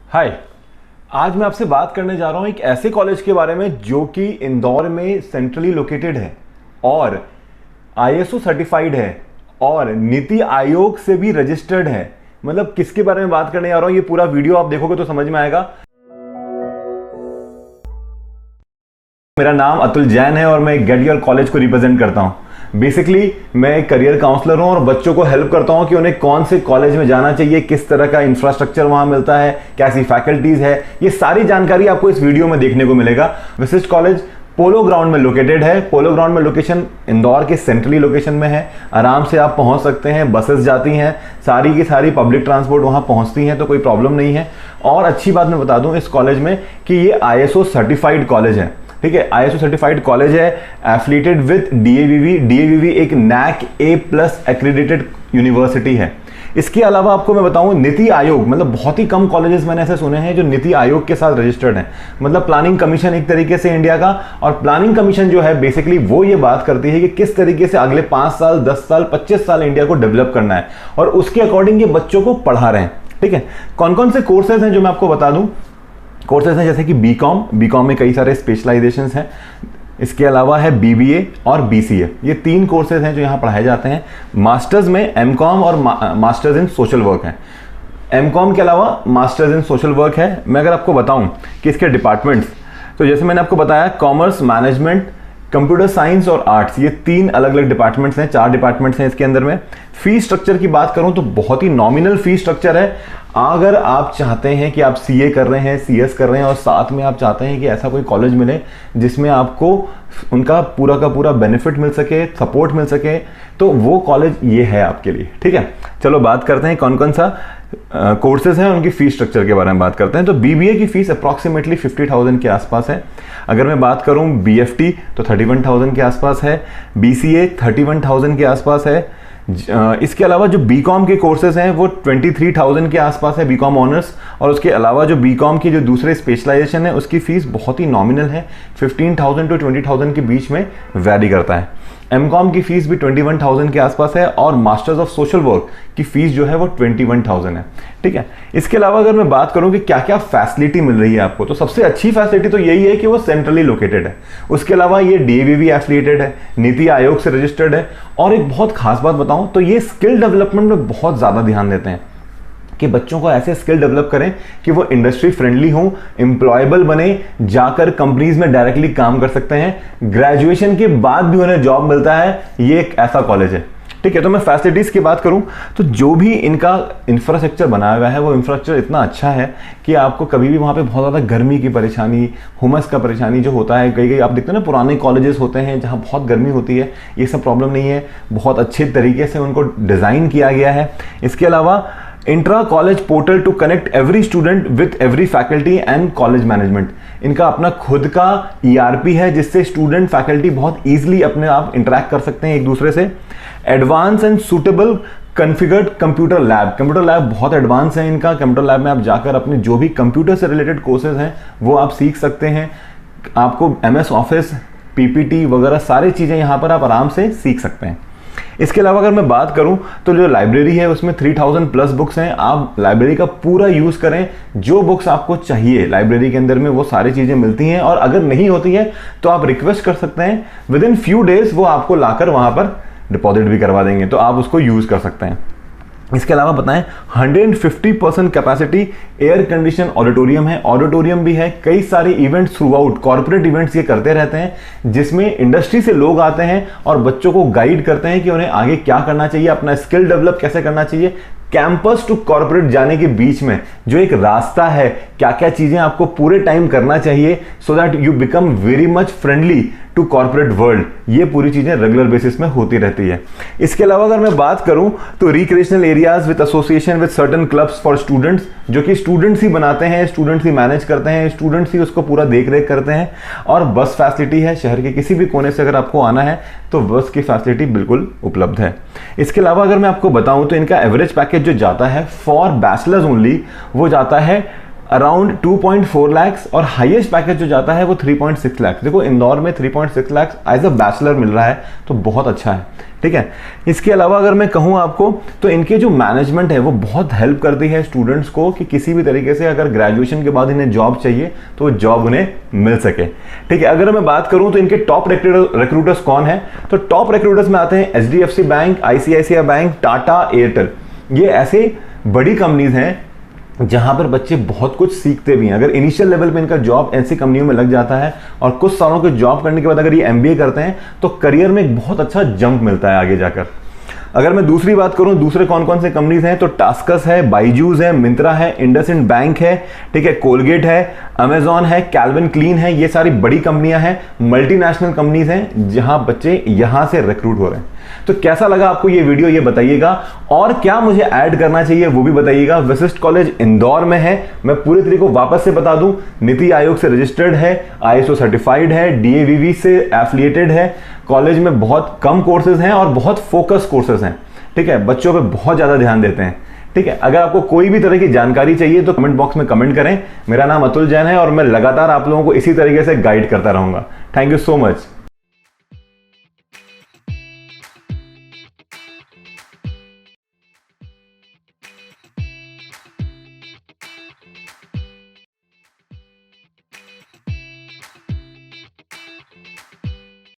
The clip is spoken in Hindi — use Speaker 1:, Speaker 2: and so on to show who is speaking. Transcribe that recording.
Speaker 1: हाय। आज मैं आपसे बात करने जा रहा हूं एक ऐसे कॉलेज के बारे में जो कि इंदौर में सेंट्रली लोकेटेड है और आईएसओ सर्टिफाइड है और नीति आयोग से भी रजिस्टर्ड है। मतलब किसके बारे में बात करने जा रहा हूं, ये पूरा वीडियो आप देखोगे तो समझ में आएगा। मेरा नाम अतुल जैन है और मैं गेट योर कॉलेज को रिप्रेजेंट करता हूं। बेसिकली मैं एक करियर काउंसलर हूं और बच्चों को हेल्प करता हूं कि उन्हें कौन से कॉलेज में जाना चाहिए, किस तरह का इंफ्रास्ट्रक्चर वहां मिलता है, कैसी फैकल्टीज है, ये सारी जानकारी आपको इस वीडियो में देखने को मिलेगा। विशिष्ट कॉलेज पोलो ग्राउंड में लोकेटेड है। पोलो ग्राउंड में लोकेशन इंदौर के सेंट्रली लोकेशन में है। आराम से आप पहुंच सकते हैं, बसेस जाती हैं, सारी की सारी पब्लिक ट्रांसपोर्ट वहां पहुंचती हैं, तो कोई प्रॉब्लम नहीं है। और अच्छी बात मैं बता दूं इस कॉलेज में कि ये आईएसओ सर्टिफाइड कॉलेज है। ठीक है, आईएसओ सर्टिफाइड कॉलेज है, एफिलिएटेड विद डीएवीवी। डीएवीवी एक नैक A+ एक्रेडिटेड यूनिवर्सिटी है। इसके अलावा आपको मैं बताऊं नीति आयोग, मतलब बहुत ही कम कॉलेजेस मैंने ऐसे सुने हैं जो नीति आयोग के साथ रजिस्टर्ड हैं। मतलब प्लानिंग कमीशन एक तरीके से इंडिया का। और प्लानिंग कमीशन जो है बेसिकली वो ये बात करती है कि किस तरीके से अगले 5 साल, 10 साल, 25 साल इंडिया को डेवलप करना है और उसके अकॉर्डिंग ये बच्चों को पढ़ा रहे हैं। ठीक है, कौन कौन से कोर्सेज हैं जो मैं आपको बता दूं। कोर्सेज हैं जैसे कि बीकॉम में कई सारे स्पेशलाइजेशंस हैं। इसके अलावा है बीबीए और बीसीए, ये 3 कोर्सेज हैं जो यहाँ पढ़ाए जाते हैं। मास्टर्स में एमकॉम और मास्टर्स इन सोशल वर्क है। एमकॉम के अलावा मास्टर्स इन सोशल वर्क है। मैं अगर आपको बताऊं कि इसके डिपार्टमेंट्स, तो जैसे मैंने आपको बताया कॉमर्स, मैनेजमेंट, कंप्यूटर साइंस और आर्ट्स, ये 3 अलग अलग डिपार्टमेंट्स हैं, 4 डिपार्टमेंट्स हैं इसके अंदर में। फीस स्ट्रक्चर की बात करूं तो बहुत ही नॉमिनल फीस स्ट्रक्चर है। अगर आप चाहते हैं कि आप सीए कर रहे हैं, सीएस कर रहे हैं और साथ में आप चाहते हैं कि ऐसा कोई कॉलेज मिले जिसमें आपको उनका पूरा का पूरा बेनिफिट मिल सके, सपोर्ट मिल सके, तो वो कॉलेज ये है आपके लिए। ठीक है, चलो बात करते हैं कौन कौन सा कोर्सेज हैं, उनकी फीस स्ट्रक्चर के बारे में बात करते हैं। तो बीबीए की फीस अप्रॉक्सीमेटली 50,000 के आसपास है। अगर मैं बात करूं बीएफटी तो 31,000 के आसपास है। बीसीए 31,000 के आसपास है। इसके अलावा जो बीकॉम के कोर्सेज हैं वो 23,000 के आसपास है, बीकॉम ऑनर्स। और उसके अलावा जो बीकॉम की जो दूसरे स्पेशलाइजेशन है उसकी फीस बहुत ही नॉमिनल है, 15,000 to 20,000 के बीच में वैरी करता है। एमकॉम की फीस भी 21,000 के आसपास है और मास्टर्स ऑफ सोशल वर्क की फीस जो है वो 21,000 है। ठीक है, इसके अलावा अगर मैं बात करूं कि क्या क्या फैसिलिटी मिल रही है आपको, तो सबसे अच्छी फैसिलिटी तो यही है कि वो सेंट्रली लोकेटेड है। उसके अलावा ये डीएवीवी एफिलिएटेड है, नीति आयोग से रजिस्टर्ड है। और एक बहुत खास बात बताऊं तो ये स्किल डेवलपमेंट में बहुत ज्यादा ध्यान देते हैं कि बच्चों को ऐसे स्किल डेवलप करें कि वो इंडस्ट्री फ्रेंडली हों, एम्प्लॉयबल बने, जाकर कंपनीज में डायरेक्टली काम कर सकते हैं, ग्रेजुएशन के बाद भी उन्हें जॉब मिलता है। ये एक ऐसा कॉलेज है। ठीक है, तो मैं फैसिलिटीज की बात करूं तो जो भी इनका इंफ्रास्ट्रक्चर बनाया हुआ है वो इंफ्रास्ट्रक्चर इतना अच्छा है कि आपको कभी भी वहां पे बहुत ज़्यादा गर्मी की परेशानी, हुमस का परेशानी जो होता है, कई कई आप देखते हैं ना पुराने कॉलेजेस होते हैं जहां बहुत गर्मी होती है, ये सब प्रॉब्लम नहीं है। बहुत अच्छे तरीके से उनको डिज़ाइन किया गया है। इसके अलावा intra college portal to connect every student with every faculty and college management. इनका अपना खुद का ईआरपी है जिससे स्टूडेंट फैकल्टी बहुत ईजिली अपने आप इंटरेक्ट कर सकते हैं एक दूसरे से। Advance and suitable configured computer lab, computer lab बहुत एडवांस है इनका। कंप्यूटर लैब में आप जाकर अपने जो भी कंप्यूटर से रिलेटेड कोर्सेज हैं वो आप सीख सकते हैं। आपको MS ऑफिस, PPT वगैरह सारी चीज़ें यहाँ पर आप आराम से सीख सकते हैं। इसके अलावा अगर मैं बात करूं तो जो लाइब्रेरी है उसमें 3,000+ बुक्स हैं। आप लाइब्रेरी का पूरा यूज करें, जो बुक्स आपको चाहिए लाइब्रेरी के अंदर में वो सारी चीजें मिलती हैं। और अगर नहीं होती है तो आप रिक्वेस्ट कर सकते हैं, विद इन फ्यू डेज वो आपको लाकर वहां पर डिपॉजिट भी करवा देंगे, तो आप उसको यूज कर सकते हैं। इसके अलावा बताएं 150% कैपेसिटी एयर कंडीशन ऑडिटोरियम है। ऑडिटोरियम भी है, कई सारे events through out, corporate events ये करते रहते हैं जिसमें इंडस्ट्री से लोग आते हैं और बच्चों को गाइड करते हैं कि उन्हें आगे क्या करना चाहिए, अपना स्किल डेवलप कैसे करना चाहिए। कैंपस टू कॉर्पोरेट जाने के बीच में जो एक रास्ता है, क्या क्या चीजें आपको पूरे टाइम करना चाहिए so that you become very much friendly to corporate world, ये पूरी चीजें रेगुलर बेसिस में होती रहती है। इसके अलावा अगर मैं बात करूं तो recreational areas with association with certain clubs for students, जो कि स्टूडेंट्स ही बनाते हैं, स्टूडेंट्स ही मैनेज करते हैं, स्टूडेंट्स ही उसको पूरा देख रेख करते हैं। और बस फैसिलिटी है, शहर के किसी भी कोने से अगर आपको आना है तो बस की फैसिलिटी बिल्कुल उपलब्ध है। इसके अलावा अगर मैं आपको बताऊं तो इनका एवरेज पैकेज जो जाता है फॉर बैचलर्स ओनली वो जाता है अराउंड 2.4 लाख और हाईएस्ट पैकेज जो जाता है वो 3.6 लाख। देखो इंदौर में 3.6 लाख एज अ बैचलर मिल रहा है तो बहुत अच्छा है, ठीक है। इसके अलावा अगर मैं कहूँ आपको तो इनके जो मैनेजमेंट है वो बहुत हेल्प करती है स्टूडेंट्स को कि किसी भी तरीके से अगर ग्रेजुएशन के बाद इन्हें जॉब चाहिए तो जॉब उन्हें मिल सके, ठीक है। अगर मैं बात करूं तो इनके टॉप रिक्रूटर्स कौन है, तो टॉप रिक्रूटर्स में आते हैं HDFC bank, ICICI bank, Tata, Airtel. ये ऐसे बड़ी कंपनीज हैं जहां पर बच्चे बहुत कुछ सीखते भी हैं। अगर इनिशियल लेवल पे इनका जॉब ऐसी कंपनियों में लग जाता है और कुछ सालों के जॉब करने के बाद अगर ये एमबीए करते हैं तो करियर में एक बहुत अच्छा जंप मिलता है आगे जाकर। अगर मैं दूसरी बात करूं दूसरे कौन कौन से कंपनीज हैं तो टास्कस है, बाइजूस है, मिंत्रा है, इंडसइंड बैंक है, ठीक है, कोलगेट है, अमेजॉन है, कैल्विन क्लीन है। ये सारी बड़ी कंपनियां हैं, मल्टीनेशनल कंपनीज हैं जहां बच्चे यहां से रिक्रूट हो रहे हैं। तो कैसा लगा आपको ये वीडियो ये बताइएगा, और क्या मुझे ऐड करना चाहिए वो भी बताइएगा। वशिष्ठ कॉलेज इंदौर में है, मैं पूरे तरीके को वापस से बता दूं, नीति आयोग से रजिस्टर्ड है, आईएसओ सर्टिफाइड है, डीएवीवी से एफिलिएटेड है। कॉलेज में बहुत कम कोर्सेज हैं और बहुत फोकस कोर्सेज हैं, ठीक है, बच्चों पे बहुत ज्यादा ध्यान देते हैं, ठीक है। अगर आपको कोई भी तरह की जानकारी चाहिए तो कमेंट बॉक्स में कमेंट करें। मेरा नाम अतुल जैन है और मैं लगातार आप लोगों को इसी तरीके से गाइड करता रहूंगा। Thank you so much.